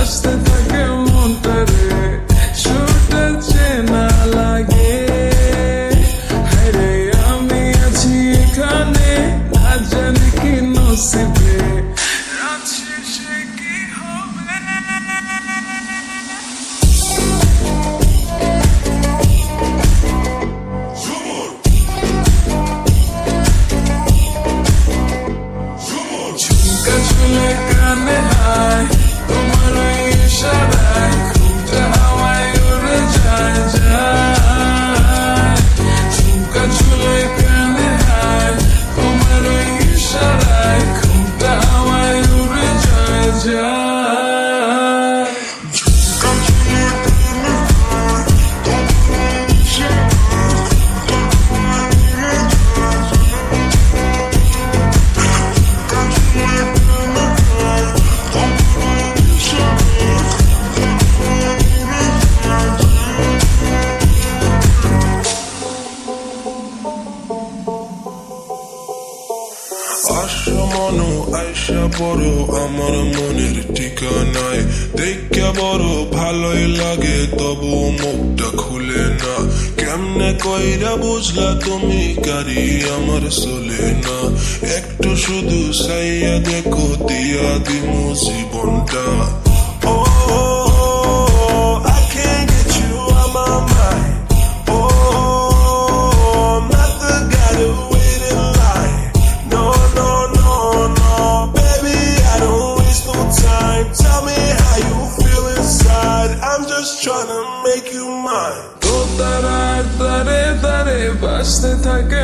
বাজতে থাকে মনটারে সুরটা চেনা লাগে হায়রে আমি আছি এখানে না জানি কি নসিবে রাত শেষে কি হবে ঝুমকা ঝুলে কানে হায় তোমার ওই ইশারায় ঘুমটা হাওয়ায় উড়ে যায় যায় ঝুমকা ঝুলে কানে হায় তোমার ওই ইশারায় ঘুমটা হাওয়ায় উড়ে যায় যায় মনো আইসা পড়ো আমার মনের ঠিকানায় দেখা বড় ভালোই লাগে তবু মুখটা খুলে না কেমনে কইরা বুঝলা তুমি কারি আমার চলে না একটু শুধু চাইয়া দেখো দিয়া দিমু জীবনটা তো তারা তারে তারে বাজতে থাকে